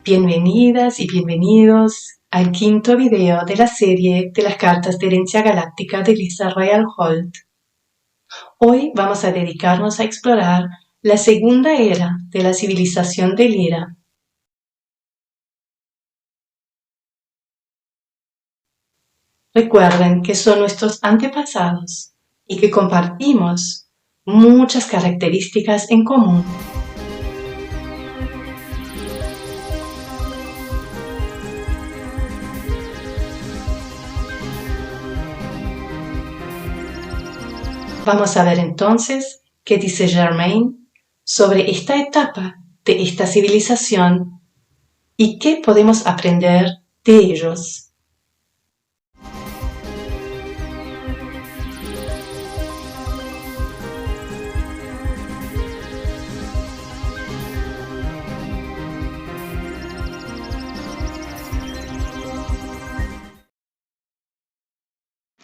Bienvenidas y bienvenidos al quinto video de la serie de las cartas de herencia galáctica de Lisa Royal Holt. Hoy vamos a dedicarnos a explorar la segunda era de la civilización de Lyra. Recuerden que son nuestros antepasados y que compartimos muchas características en común. Vamos a ver entonces qué dice Germaine sobre esta etapa de esta civilización y qué podemos aprender de ellos.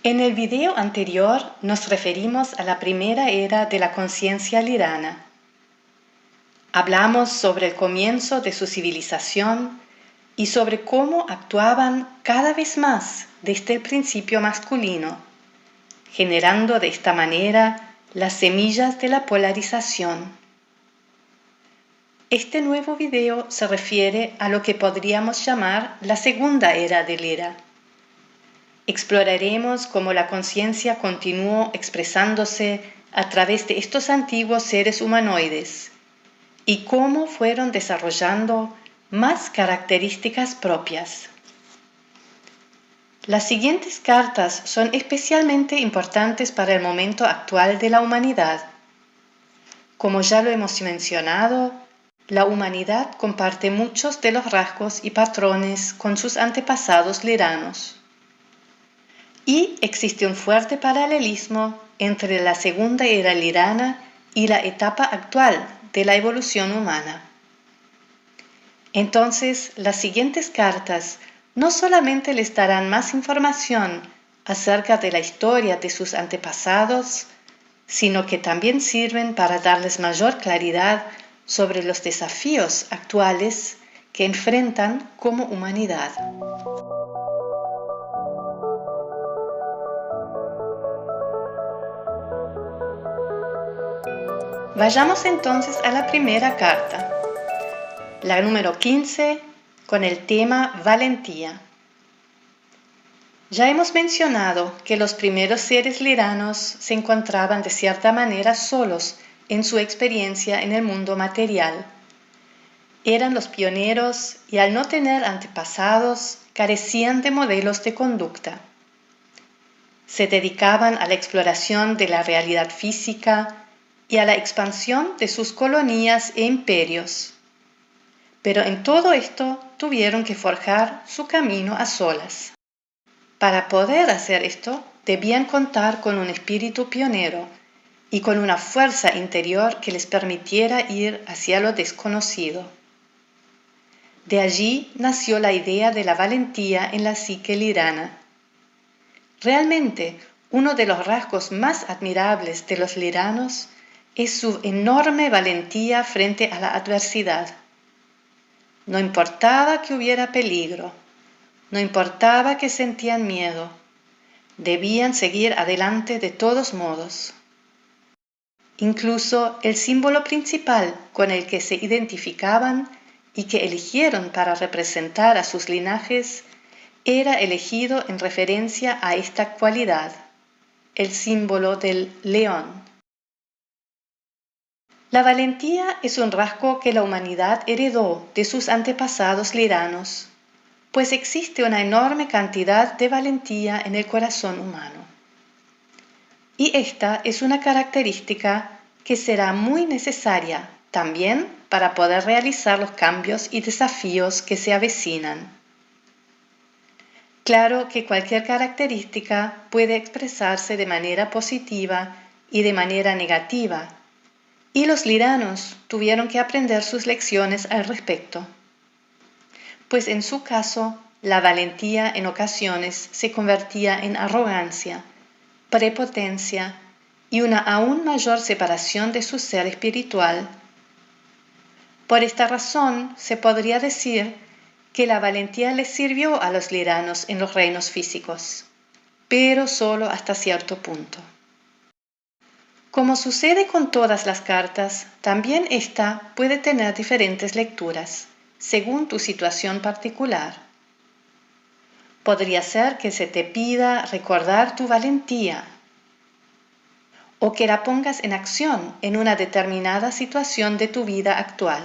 En el video anterior nos referimos a la primera era de la conciencia lyrana. Hablamos sobre el comienzo de su civilización y sobre cómo actuaban cada vez más desde el principio masculino, generando de esta manera las semillas de la polarización. Este nuevo video se refiere a lo que podríamos llamar la segunda era de Lyra. Exploraremos cómo la conciencia continuó expresándose a través de estos antiguos seres humanoides y cómo fueron desarrollando más características propias. Las siguientes cartas son especialmente importantes para el momento actual de la humanidad. Como ya lo hemos mencionado, la humanidad comparte muchos de los rasgos y patrones con sus antepasados lyranos. Y existe un fuerte paralelismo entre la segunda era lyrana y la etapa actual de la evolución humana. Entonces, las siguientes cartas no solamente les darán más información acerca de la historia de sus antepasados, sino que también sirven para darles mayor claridad sobre los desafíos actuales que enfrentan como humanidad. Vayamos entonces a la primera carta, la número 15, con el tema valentía. Ya hemos mencionado que los primeros seres lyranos se encontraban de cierta manera solos en su experiencia en el mundo material. Eran los pioneros y al no tener antepasados carecían de modelos de conducta. Se dedicaban a la exploración de la realidad física y a la expansión de sus colonías e imperios. Pero en todo esto tuvieron que forjar su camino a solas. Para poder hacer esto, debían contar con un espíritu pionero y con una fuerza interior que les permitiera ir hacia lo desconocido. De allí nació la idea de la valentía en la psique lyrana. Realmente, uno de los rasgos más admirables de los lyranos es su enorme valentía frente a la adversidad. No importaba que hubiera peligro, no importaba que sentían miedo, debían seguir adelante de todos modos. Incluso el símbolo principal con el que se identificaban y que eligieron para representar a sus linajes era elegido en referencia a esta cualidad, el símbolo del león. La valentía es un rasgo que la humanidad heredó de sus antepasados lyranos, pues existe una enorme cantidad de valentía en el corazón humano. Y esta es una característica que será muy necesaria también para poder realizar los cambios y desafíos que se avecinan. Claro que cualquier característica puede expresarse de manera positiva y de manera negativa, y los lyranos tuvieron que aprender sus lecciones al respecto. Pues en su caso, la valentía en ocasiones se convertía en arrogancia, prepotencia y una aún mayor separación de su ser espiritual. Por esta razón, se podría decir que la valentía les sirvió a los liranos en los reinos físicos, pero solo hasta cierto punto. Como sucede con todas las cartas, también esta puede tener diferentes lecturas, según tu situación particular. Podría ser que se te pida recordar tu valentía, o que la pongas en acción en una determinada situación de tu vida actual.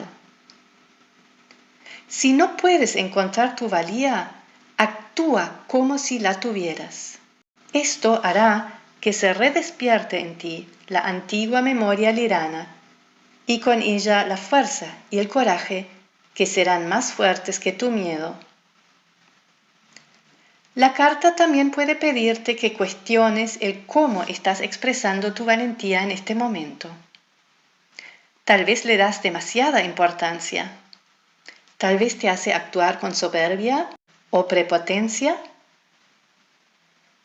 Si no puedes encontrar tu valía, actúa como si la tuvieras. Esto hará que se redespierte en ti la antigua memoria lirana y con ella la fuerza y el coraje que serán más fuertes que tu miedo. La carta también puede pedirte que cuestiones el cómo estás expresando tu valentía en este momento. Tal vez le das demasiada importancia. Tal vez te hace actuar con soberbia o prepotencia.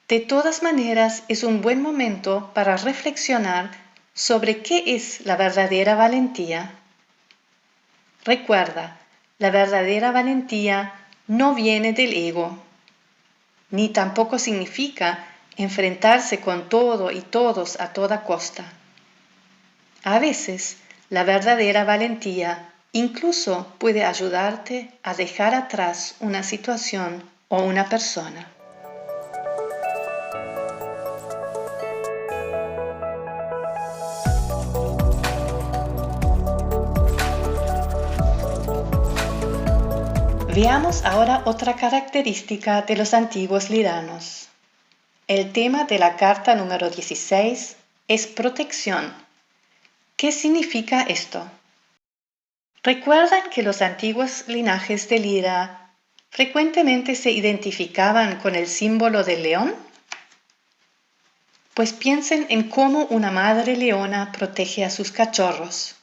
De todas maneras, es un buen momento para reflexionar sobre qué es la verdadera valentía. Recuerda, la verdadera valentía no viene del ego, ni tampoco significa enfrentarse con todo y todos a toda costa. A veces, la verdadera valentía incluso puede ayudarte a dejar atrás una situación o una persona. Veamos ahora otra característica de los antiguos liranos. El tema de la carta número 16 es protección. ¿Qué significa esto? ¿Recuerdan que los antiguos linajes de Lira frecuentemente se identificaban con el símbolo del león? Pues piensen en cómo una madre leona protege a sus cachorros.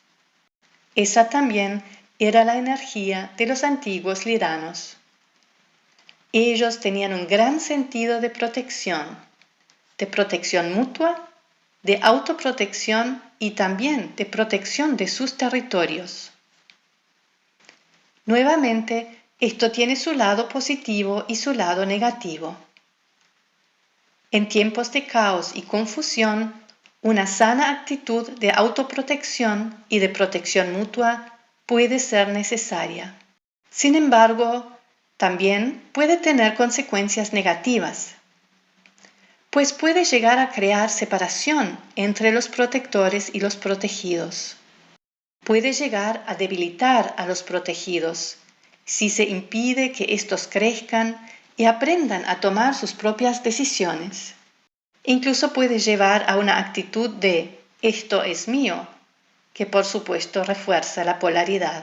Esa también era la energía de los antiguos liranos. Ellos tenían un gran sentido de protección mutua, de autoprotección y también de protección de sus territorios. Nuevamente, esto tiene su lado positivo y su lado negativo. En tiempos de caos y confusión, una sana actitud de autoprotección y de protección mutua puede ser necesaria. Sin embargo, también puede tener consecuencias negativas, pues puede llegar a crear separación entre los protectores y los protegidos. Puede llegar a debilitar a los protegidos si se impide que éstos crezcan y aprendan a tomar sus propias decisiones. Incluso puede llevar a una actitud de «esto es mío», que por supuesto refuerza la polaridad.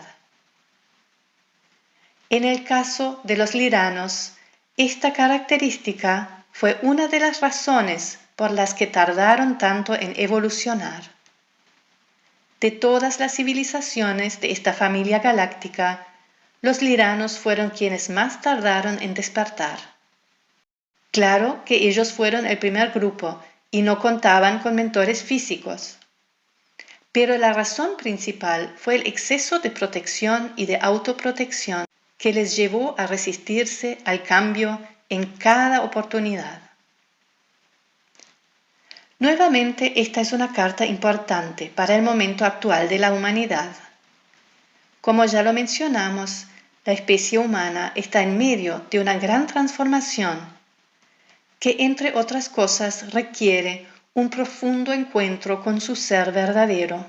En el caso de los liranos, esta característica fue una de las razones por las que tardaron tanto en evolucionar. De todas las civilizaciones de esta familia galáctica, los liranos fueron quienes más tardaron en despertar. Claro que ellos fueron el primer grupo y no contaban con mentores físicos. Pero la razón principal fue el exceso de protección y de autoprotección que les llevó a resistirse al cambio en cada oportunidad. Nuevamente, esta es una carta importante para el momento actual de la humanidad. Como ya lo mencionamos, la especie humana está en medio de una gran transformación que, entre otras cosas, requiere un profundo encuentro con su ser verdadero.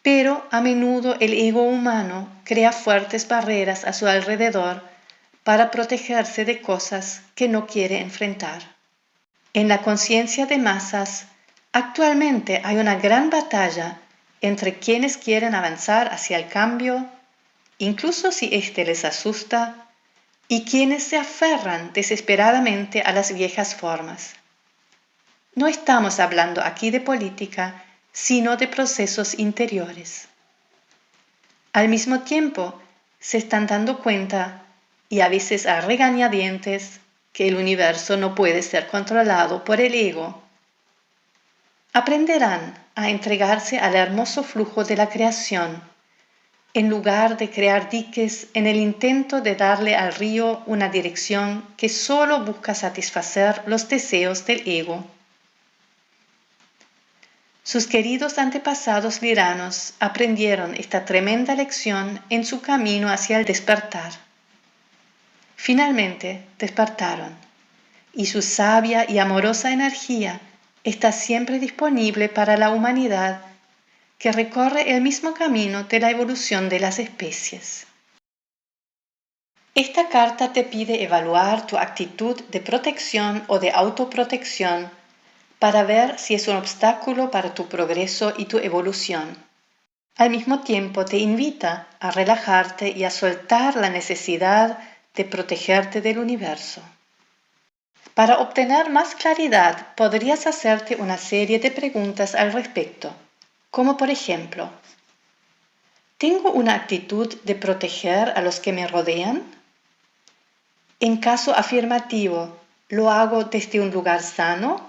Pero a menudo el ego humano crea fuertes barreras a su alrededor para protegerse de cosas que no quiere enfrentar. En la conciencia de masas, actualmente hay una gran batalla entre quienes quieren avanzar hacia el cambio, incluso si éste les asusta, y quienes se aferran desesperadamente a las viejas formas. No estamos hablando aquí de política, sino de procesos interiores. Al mismo tiempo, se están dando cuenta, y a veces a regañadientes, que el universo no puede ser controlado por el ego. Aprenderán a entregarse al hermoso flujo de la creación, en lugar de crear diques en el intento de darle al río una dirección que solo busca satisfacer los deseos del ego. Sus queridos antepasados liranos aprendieron esta tremenda lección en su camino hacia el despertar. Finalmente despertaron, y su sabia y amorosa energía está siempre disponible para la humanidad que recorre el mismo camino de la evolución de las especies. Esta carta te pide evaluar tu actitud de protección o de autoprotección para ver si es un obstáculo para tu progreso y tu evolución. Al mismo tiempo te invita a relajarte y a soltar la necesidad de protegerte del universo. Para obtener más claridad, podrías hacerte una serie de preguntas al respecto, como por ejemplo, ¿tengo una actitud de proteger a los que me rodean? En caso afirmativo, ¿lo hago desde un lugar sano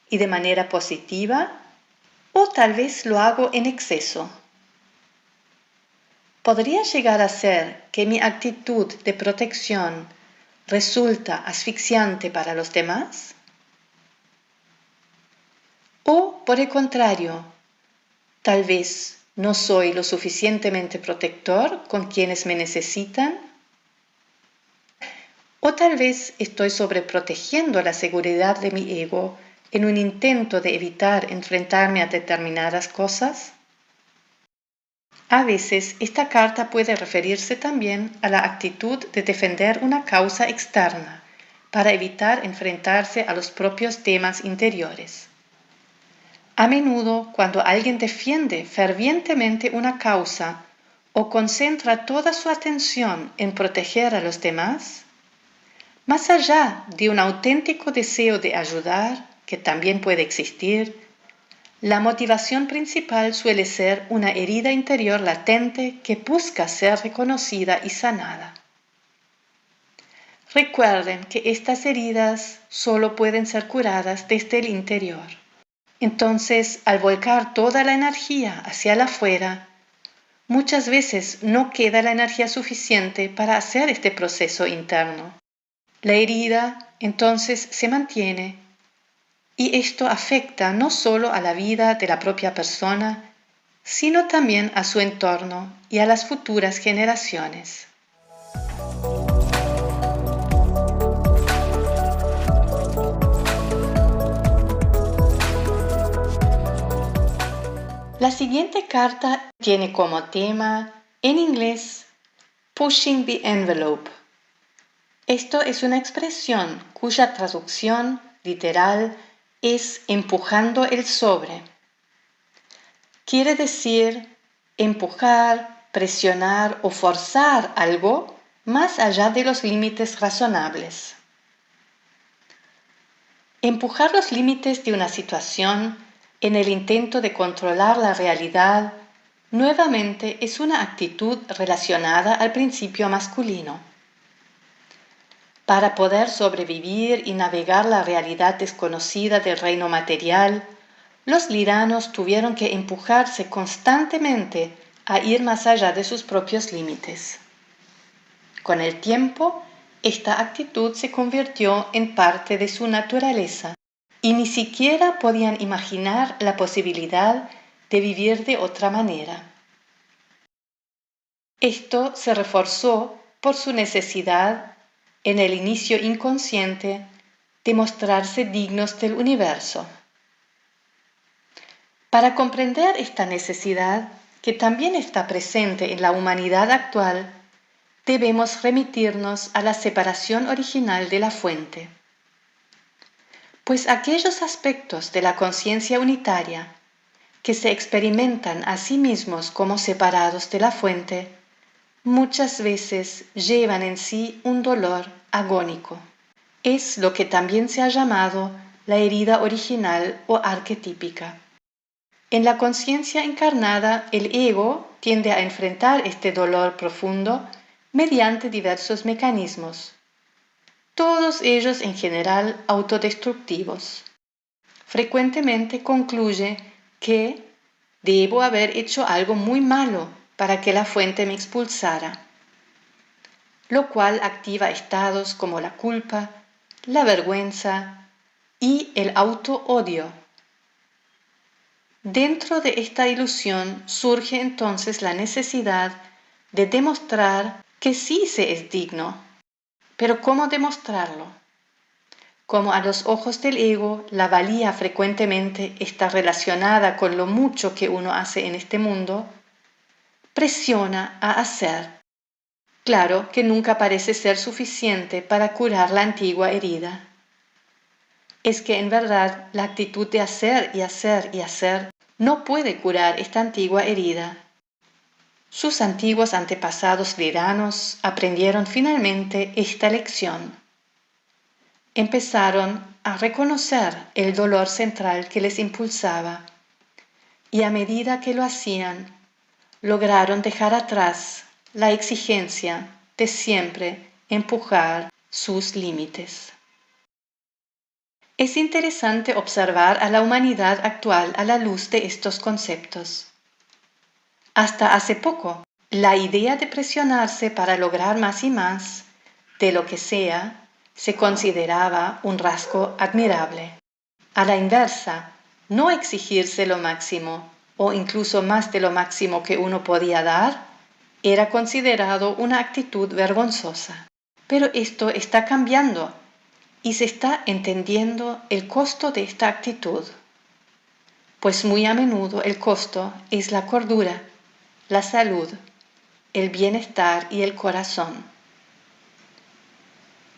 y de manera positiva? ¿O tal vez lo hago en exceso? ¿Podría llegar a ser que mi actitud de protección resulta asfixiante para los demás? ¿O, por el contrario, tal vez no soy lo suficientemente protector con quienes me necesitan? ¿O tal vez estoy sobreprotegiendo la seguridad de mi ego en un intento de evitar enfrentarme a determinadas cosas? A veces esta carta puede referirse también a la actitud de defender una causa externa para evitar enfrentarse a los propios temas interiores. A menudo, cuando alguien defiende fervientemente una causa o concentra toda su atención en proteger a los demás, más allá de un auténtico deseo de ayudar, que también puede existir, la motivación principal suele ser una herida interior latente que busca ser reconocida y sanada. Recuerden que estas heridas solo pueden ser curadas desde el interior. Entonces, al volcar toda la energía hacia el afuera, muchas veces no queda la energía suficiente para hacer este proceso interno. La herida entonces se mantiene y esto afecta no solo a la vida de la propia persona, sino también a su entorno y a las futuras generaciones. La siguiente carta tiene como tema, en inglés, Pushing the Envelope. Esto es una expresión cuya traducción literal es empujando el sobre. Quiere decir empujar, presionar o forzar algo más allá de los límites razonables. Empujar los límites de una situación en el intento de controlar la realidad nuevamente es una actitud relacionada al principio masculino. Para poder sobrevivir y navegar la realidad desconocida del reino material, los liranos tuvieron que empujarse constantemente a ir más allá de sus propios límites. Con el tiempo, esta actitud se convirtió en parte de su naturaleza y ni siquiera podían imaginar la posibilidad de vivir de otra manera. Esto se reforzó por su necesidad, en el inicio inconsciente, de mostrarse dignos del universo. Para comprender esta necesidad, que también está presente en la humanidad actual, debemos remitirnos a la separación original de la fuente. Pues aquellos aspectos de la conciencia unitaria que se experimentan a sí mismos como separados de la fuente, muchas veces llevan en sí un dolor agónico. Es lo que también se ha llamado la herida original o arquetípica. En la conciencia encarnada, el ego tiende a enfrentar este dolor profundo mediante diversos mecanismos, todos ellos en general autodestructivos. Frecuentemente concluye que debo haber hecho algo muy malo para que la fuente me expulsara, lo cual activa estados como la culpa, la vergüenza y el auto-odio. Dentro de esta ilusión surge entonces la necesidad de demostrar que sí se es digno. Pero ¿cómo demostrarlo? Como a los ojos del ego la valía frecuentemente está relacionada con lo mucho que uno hace en este mundo, presiona a hacer. Claro que nunca parece ser suficiente para curar la antigua herida. Es que en verdad la actitud de hacer y hacer y hacer no puede curar esta antigua herida. Sus antiguos antepasados liranos aprendieron finalmente esta lección. Empezaron a reconocer el dolor central que les impulsaba y a medida que lo hacían, lograron dejar atrás la exigencia de siempre empujar sus límites. Es interesante observar a la humanidad actual a la luz de estos conceptos. Hasta hace poco, la idea de presionarse para lograr más y más, de lo que sea, se consideraba un rasgo admirable. A la inversa, no exigirse lo máximo, o incluso más de lo máximo que uno podía dar, era considerado una actitud vergonzosa. Pero esto está cambiando y se está entendiendo el costo de esta actitud. Pues muy a menudo el costo es la cordura, la salud, el bienestar y el corazón.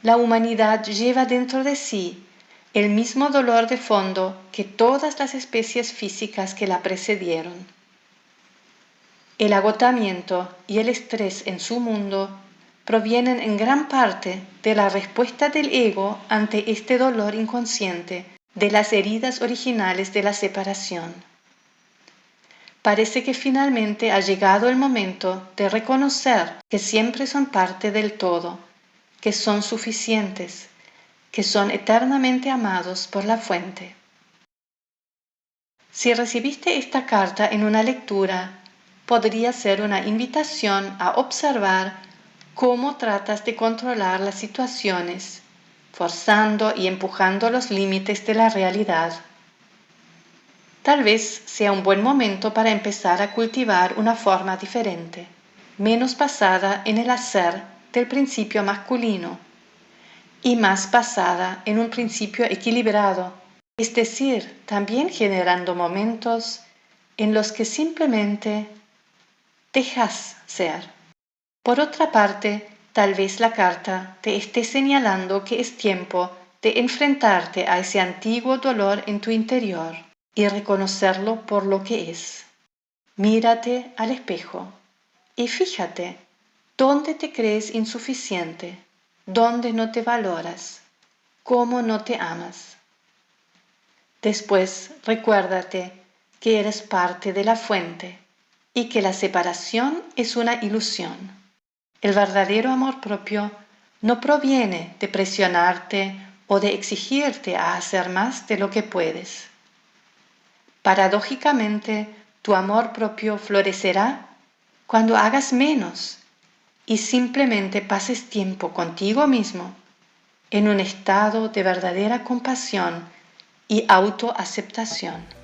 La humanidad lleva dentro de sí el mismo dolor de fondo que todas las especies físicas que la precedieron. El agotamiento y el estrés en su mundo provienen en gran parte de la respuesta del ego ante este dolor inconsciente de las heridas originales de la separación. Parece que finalmente ha llegado el momento de reconocer que siempre son parte del todo, que son suficientes, que son eternamente amados por la fuente. Si recibiste esta carta en una lectura, podría ser una invitación a observar cómo tratas de controlar las situaciones, forzando y empujando los límites de la realidad. Tal vez sea un buen momento para empezar a cultivar una forma diferente, menos basada en el hacer del principio masculino y más basada en un principio equilibrado, es decir, también generando momentos en los que simplemente dejas ser. Por otra parte, tal vez la carta te esté señalando que es tiempo de enfrentarte a ese antiguo dolor en tu interior y reconocerlo por lo que es. Mírate al espejo y fíjate dónde te crees insuficiente, dónde no te valoras, cómo no te amas. Después recuérdate que eres parte de la fuente y que la separación es una ilusión. El verdadero amor propio no proviene de presionarte o de exigirte a hacer más de lo que puedes. Paradójicamente, tu amor propio florecerá cuando hagas menos y simplemente pases tiempo contigo mismo en un estado de verdadera compasión y autoaceptación.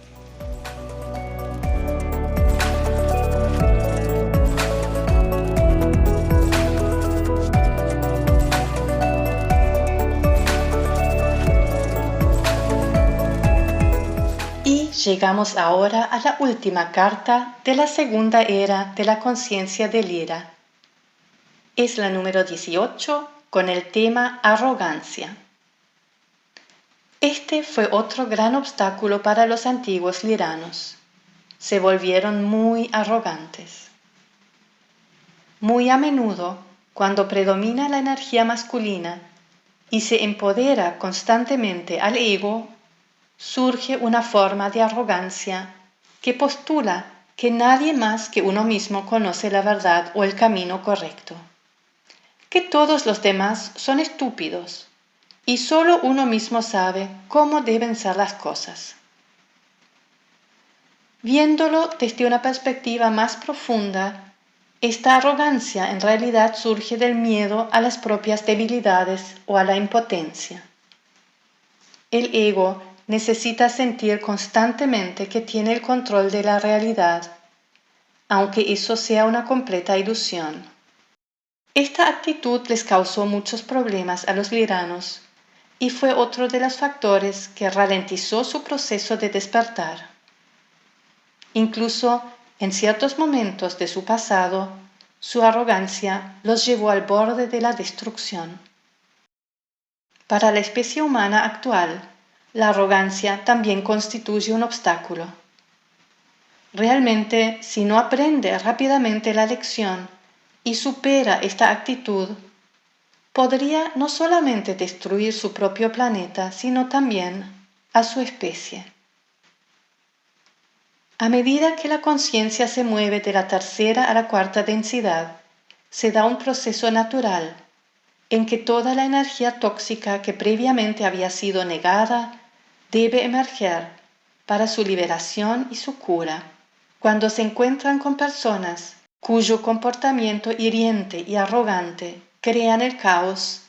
Y llegamos ahora a la última carta de la segunda era de la conciencia de Lyra. Es la número 18 con el tema arrogancia. Este fue otro gran obstáculo para los antiguos liranos. Se volvieron muy arrogantes. Muy a menudo, cuando predomina la energía masculina y se empodera constantemente al ego, surge una forma de arrogancia que postula que nadie más que uno mismo conoce la verdad o el camino correcto, que todos los demás son estúpidos y solo uno mismo sabe cómo deben ser las cosas. Viéndolo desde una perspectiva más profunda, Esta arrogancia en realidad surge del miedo a las propias debilidades o a la impotencia. El ego necesita sentir constantemente que tiene el control de la realidad, aunque eso sea una completa ilusión. Esta actitud les causó muchos problemas a los liranos y fue otro de los factores que ralentizó su proceso de despertar. Incluso en ciertos momentos de su pasado, su arrogancia los llevó al borde de la destrucción. Para la especie humana actual, la arrogancia también constituye un obstáculo. Realmente, si no aprende rápidamente la lección y supera esta actitud, podría no solamente destruir su propio planeta, sino también a su especie. A medida que la conciencia se mueve de la tercera a la cuarta densidad, se da un proceso natural en que toda la energía tóxica que previamente había sido negada debe emerger para su liberación y su cura. Cuando se encuentran con personas cuyo comportamiento hiriente y arrogante crean el caos,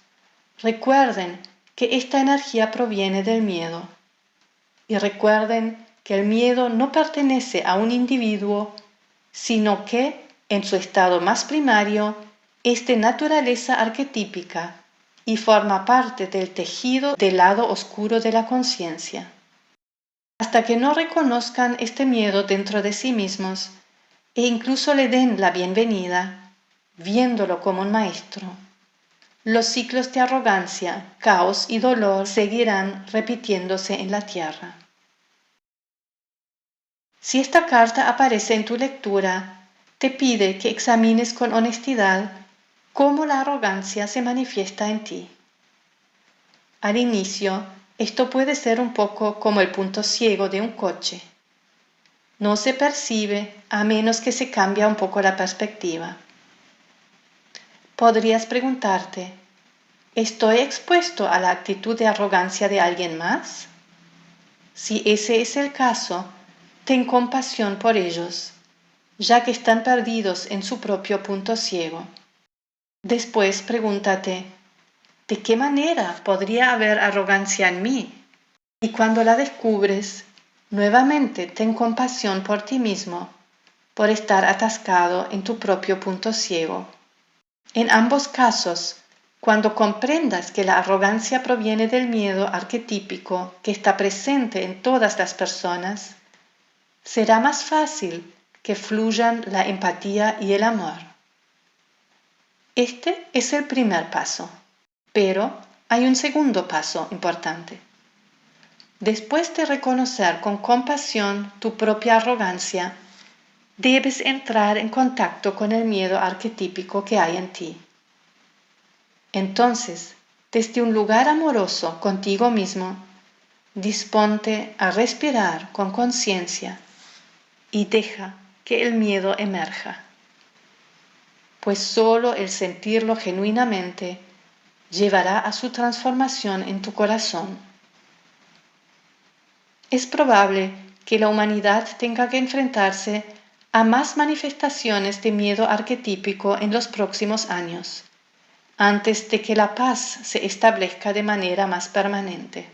recuerden que esta energía proviene del miedo. Y recuerden que el miedo no pertenece a un individuo, sino que, en su estado más primario, es de naturaleza arquetípica y forma parte del tejido del lado oscuro de la conciencia. Hasta que no reconozcan este miedo dentro de sí mismos e incluso le den la bienvenida, viéndolo como un maestro, los ciclos de arrogancia, caos y dolor seguirán repitiéndose en la tierra. Si esta carta aparece en tu lectura, te pide que examines con honestidad cómo la arrogancia se manifiesta en ti. Al inicio, esto puede ser un poco como el punto ciego de un coche. No se percibe a menos que se cambie un poco la perspectiva. Podrías preguntarte, ¿estoy expuesto a la actitud de arrogancia de alguien más? Si ese es el caso, ten compasión por ellos, ya que están perdidos en su propio punto ciego. Después pregúntate, ¿de qué manera podría haber arrogancia en mí? Y cuando la descubres, nuevamente ten compasión por ti mismo, por estar atascado en tu propio punto ciego. En ambos casos, cuando comprendas que la arrogancia proviene del miedo arquetípico que está presente en todas las personas, será más fácil que fluyan la empatía y el amor. Este es el primer paso, pero hay un segundo paso importante. Después de reconocer con compasión tu propia arrogancia, debes entrar en contacto con el miedo arquetípico que hay en ti. Entonces, desde un lugar amoroso contigo mismo, disponte a respirar con conciencia y deja que el miedo emerja, pues solo el sentirlo genuinamente llevará a su transformación en tu corazón. Es probable que la humanidad tenga que enfrentarse a más manifestaciones de miedo arquetípico en los próximos años, antes de que la paz se establezca de manera más permanente.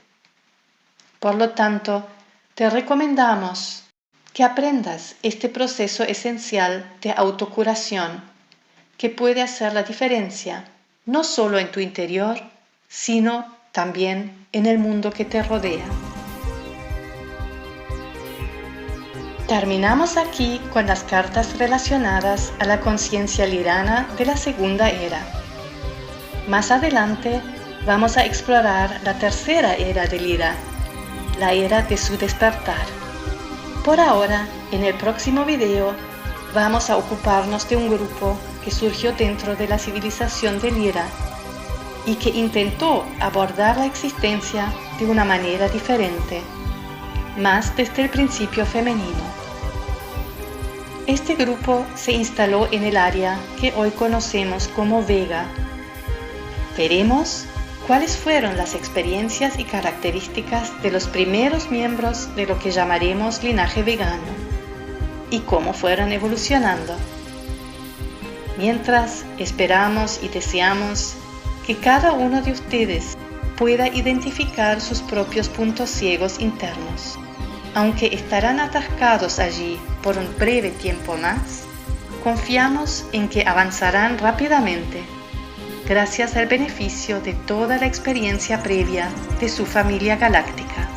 Por lo tanto, te recomendamos que aprendas este proceso esencial de autocuración que puede hacer la diferencia no solo en tu interior, sino también en el mundo que te rodea. Terminamos aquí con las cartas relacionadas a la conciencia lirana de la segunda era. Más adelante vamos a explorar la tercera era de Lira, la era de su despertar. Por ahora, en el próximo video, vamos a ocuparnos de un grupo que surgió dentro de la civilización de Lira y que intentó abordar la existencia de una manera diferente, más desde el principio femenino. Este grupo se instaló en el área que hoy conocemos como Vega. Veremos cuáles fueron las experiencias y características de los primeros miembros de lo que llamaremos linaje vegano y cómo fueron evolucionando. mientras esperamos y deseamos que cada uno de ustedes pueda identificar sus propios puntos ciegos internos. Aunque estarán atascados allí por un breve tiempo más, confiamos en que avanzarán rápidamente, gracias al beneficio de toda la experiencia previa de su familia galáctica.